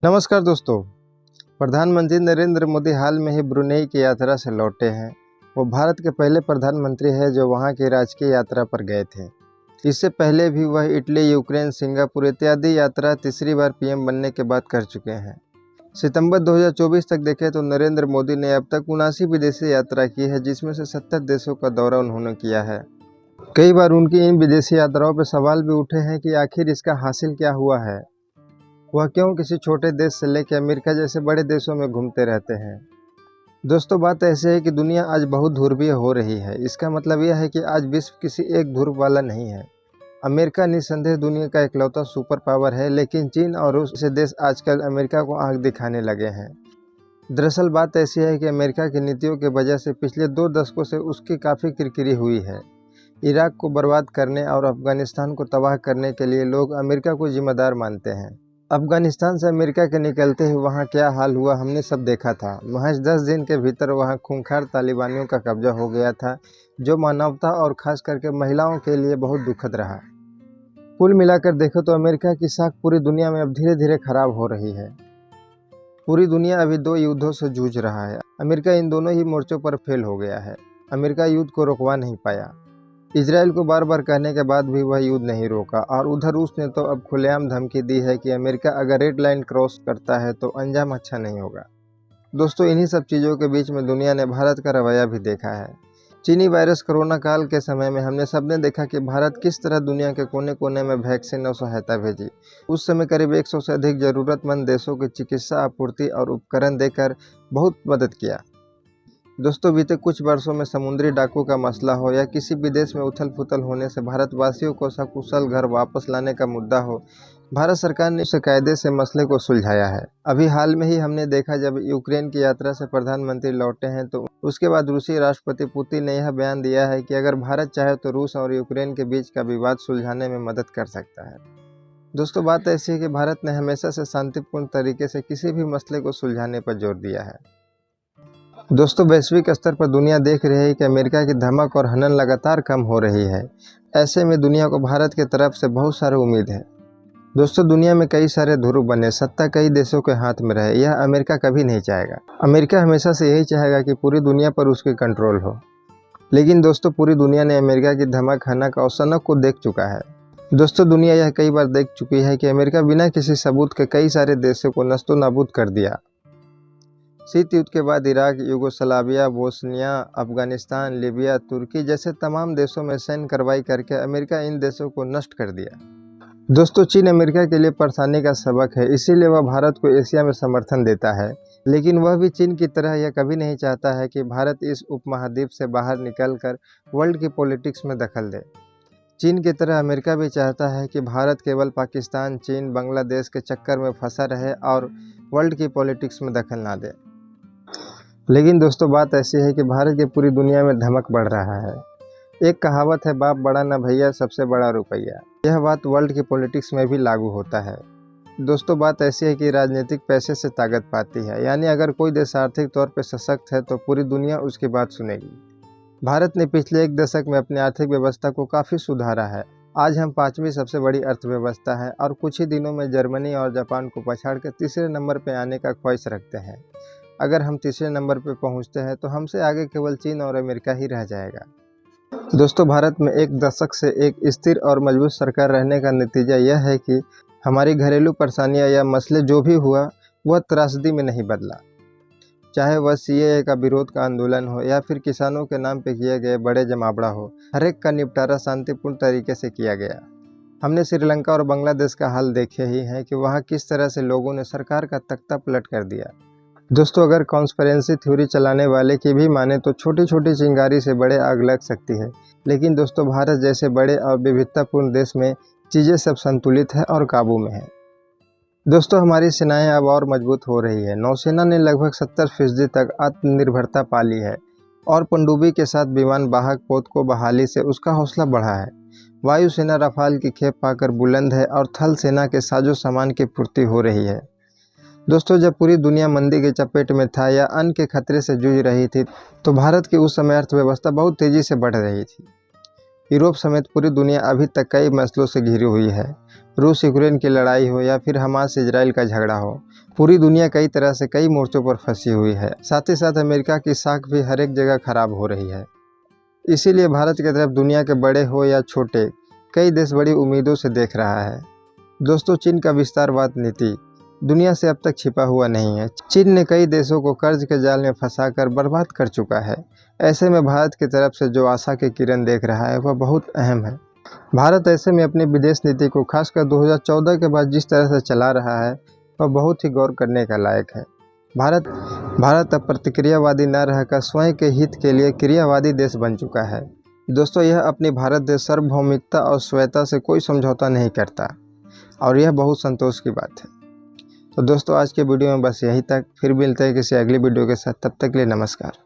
नमस्कार दोस्तों। प्रधानमंत्री नरेंद्र मोदी हाल में ही ब्रुनेई की यात्रा से लौटे हैं। वो भारत के पहले प्रधानमंत्री हैं जो वहां की राजकीय यात्रा पर गए थे। इससे पहले भी वह इटली, यूक्रेन, सिंगापुर इत्यादि यात्रा तीसरी बार पीएम बनने के बाद कर चुके हैं। सितंबर 2024 तक देखें तो नरेंद्र मोदी ने अब तक 79 विदेशी यात्रा की है, जिसमें से 70 देशों का दौरा उन्होंने किया है। कई बार उनकी इन विदेशी यात्राओं पर सवाल भी उठे हैं कि आखिर इसका हासिल क्या हुआ है। वह क्यों किसी छोटे देश से लेकर अमेरिका जैसे बड़े देशों में घूमते रहते हैं। दोस्तों, बात ऐसे है कि दुनिया आज बहुत ध्रुवीय हो रही है। इसका मतलब यह है कि आज विश्व किसी एक ध्रुव वाला नहीं है। अमेरिका निस्संदेह दुनिया का इकलौता सुपर पावर है, लेकिन चीन और रूस जैसे देश आजकल अमेरिका को आंख दिखाने लगे हैं। दरअसल बात ऐसी है कि अमेरिका की नीतियों की वजह से पिछले 2 दशकों से उसकी काफ़ी किरकिरी हुई है। इराक को बर्बाद करने और अफगानिस्तान को तबाह करने के लिए लोग अमेरिका को जिम्मेदार मानते हैं। अफगानिस्तान से अमेरिका के निकलते ही वहां क्या हाल हुआ हमने सब देखा था। महज 10 दिन के भीतर वहां खूंखार तालिबानियों का कब्जा हो गया था, जो मानवता और खास करके महिलाओं के लिए बहुत दुखद रहा। कुल मिलाकर देखो तो अमेरिका की साख पूरी दुनिया में अब धीरे धीरे खराब हो रही है। पूरी दुनिया अभी 2 युद्धों से जूझ रहा है। अमेरिका इन दोनों ही मोर्चों पर फेल हो गया है। अमेरिका युद्ध को रोकवा नहीं पाया। इजराइल को बार बार कहने के बाद भी वह युद्ध नहीं रोका, और उधर रूस ने तो अब खुलेआम धमकी दी है कि अमेरिका अगर रेड लाइन क्रॉस करता है तो अंजाम अच्छा नहीं होगा। दोस्तों, इन्हीं सब चीज़ों के बीच में दुनिया ने भारत का रवैया भी देखा है। चीनी वायरस कोरोना काल के समय में हमने सबने देखा कि भारत किस तरह दुनिया के कोने कोने में वैक्सीन और सहायता भेजी। उस समय करीब 100 से अधिक ज़रूरतमंद देशों की चिकित्सा आपूर्ति और उपकरण देकर बहुत मदद किया। दोस्तों, बीते कुछ वर्षों में समुद्री डाकू का मसला हो या किसी विदेश में उथल पुथल होने से भारतवासियों को सकुशल घर वापस लाने का मुद्दा हो, भारत सरकार ने उस कायदे से मसले को सुलझाया है। अभी हाल में ही हमने देखा, जब यूक्रेन की यात्रा से प्रधानमंत्री लौटे हैं तो उसके बाद रूसी राष्ट्रपति पुतिन ने यह बयान दिया है कि अगर भारत चाहे तो रूस और यूक्रेन के बीच का विवाद सुलझाने में मदद कर सकता है। दोस्तों, बात ऐसी है कि भारत ने हमेशा से शांतिपूर्ण तरीके से किसी भी मसले को सुलझाने पर जोर दिया है। दोस्तों, वैश्विक स्तर पर दुनिया देख रही है कि अमेरिका की धमक और हनन लगातार कम हो रही है। ऐसे में दुनिया को भारत की तरफ से बहुत सारी उम्मीद है। दोस्तों, दुनिया में कई सारे ध्रुव बने, सत्ता कई देशों के हाथ में रहे, यह अमेरिका कभी नहीं चाहेगा। अमेरिका हमेशा से यही चाहेगा कि पूरी दुनिया पर उसकी कंट्रोल हो। लेकिन दोस्तों, पूरी दुनिया ने अमेरिका की धमक, हनक और सनक को देख चुका है। दोस्तों, दुनिया यह कई बार देख चुकी है कि अमेरिका बिना किसी सबूत के कई सारे देशों को नष्टो नाबूद कर दिया। शीत युद्ध के बाद Iraq, Yugoslavia, Bosnia, Afghanistan, Libya, तुर्की जैसे तमाम देशों में सैन्य कार्रवाई करके अमेरिका इन देशों को नष्ट कर दिया। दोस्तों, चीन अमेरिका के लिए परेशानी का सबक है, इसीलिए वह भारत को एशिया में समर्थन देता है। लेकिन वह भी चीन की तरह यह कभी नहीं चाहता है कि भारत इस उपमहाद्वीप से बाहर निकलकर वर्ल्ड की पॉलिटिक्स में दखल दे। चीन की तरह अमेरिका भी चाहता है कि भारत केवल पाकिस्तान, चीन, बांग्लादेश के चक्कर में फंसा रहे और वर्ल्ड की पॉलिटिक्स में दखल ना दे। लेकिन दोस्तों, बात ऐसी है कि भारत की पूरी दुनिया में धमक बढ़ रहा है। एक कहावत है, बाप बड़ा ना भैया, सबसे बड़ा रुपया। यह बात वर्ल्ड की पॉलिटिक्स में भी लागू होता है। दोस्तों, बात ऐसी है कि राजनीतिक पैसे से ताकत पाती है, यानी अगर कोई देश आर्थिक तौर पर सशक्त है तो पूरी दुनिया उसकी बात सुनेगी। भारत ने पिछले 1 दशक में अपनी आर्थिक व्यवस्था को काफ़ी सुधारा है। आज हम 5वीं सबसे बड़ी अर्थव्यवस्था है और कुछ ही दिनों में जर्मनी और जापान को पछाड़ कर तीसरे नंबर पर आने का ख्वाहिश रखते हैं। अगर हम तीसरे नंबर पर पहुंचते हैं तो हमसे आगे केवल चीन और अमेरिका ही रह जाएगा। दोस्तों, भारत में 1 दशक से एक स्थिर और मजबूत सरकार रहने का नतीजा यह है कि हमारी घरेलू परेशानियां या मसले जो भी हुआ वह त्रासदी में नहीं बदला। चाहे वह सीएए का विरोध का आंदोलन हो या फिर किसानों के नाम पे किए गए बड़े जमावड़ा हो, हर एक का निपटारा शांतिपूर्ण तरीके से किया गया। हमने श्रीलंका और बांग्लादेश का हाल देखे ही है कि वहाँ किस तरह से लोगों ने सरकार का तख्ता पलट कर दिया। दोस्तों, अगर कॉन्स्पिरेसी थ्योरी चलाने वाले की भी माने तो छोटी छोटी चिंगारी से बड़े आग लग सकती है। लेकिन दोस्तों, भारत जैसे बड़े और विविधतापूर्ण देश में चीज़ें सब संतुलित है और काबू में है। दोस्तों, हमारी सेनाएं अब और मजबूत हो रही है। नौसेना ने लगभग 70% तक आत्मनिर्भरता पा ली है और पनडुब्बी के साथ विमान वाहक पोत को बहाली से उसका हौसला बढ़ा है। वायुसेना रफाल की खेप पाकर बुलंद है और थल सेना के साजो सामान की पूर्ति हो रही है। दोस्तों, जब पूरी दुनिया मंदी के चपेट में था या अन्न के खतरे से जूझ रही थी तो भारत की उस समय अर्थव्यवस्था बहुत तेज़ी से बढ़ रही थी। यूरोप समेत पूरी दुनिया अभी तक कई मसलों से घिरी हुई है। रूस यूक्रेन की लड़ाई हो या फिर हमास इजराइल का झगड़ा हो, पूरी दुनिया कई तरह से कई मोर्चों पर फंसी हुई है। साथ ही साथ अमेरिका की साख भी हर एक जगह खराब हो रही है। इसीलिए भारत की तरफ दुनिया के बड़े हो या छोटे कई देश बड़ी उम्मीदों से देख रहा है। दोस्तों, चीन का विस्तारवाद नीति दुनिया से अब तक छिपा हुआ नहीं है। चीन ने कई देशों को कर्ज के जाल में फंसाकर बर्बाद कर चुका है। ऐसे में भारत की तरफ से जो आशा की किरण देख रहा है वह बहुत अहम है। भारत ऐसे में अपनी विदेश नीति को खासकर 2014 के बाद जिस तरह से चला रहा है वह बहुत ही गौर करने का लायक है। भारत अब प्रतिक्रियावादी न रहकर स्वयं के हित के लिए क्रियावादी देश बन चुका है। दोस्तों, यह अपनी भारत देश सार्वभौमिकता और स्वायत्तता से कोई समझौता नहीं करता और यह बहुत संतोष की बात है। तो दोस्तों, आज के वीडियो में बस यही तक। फिर मिलते हैं किसी अगली वीडियो के साथ। तब तक के लिए नमस्कार।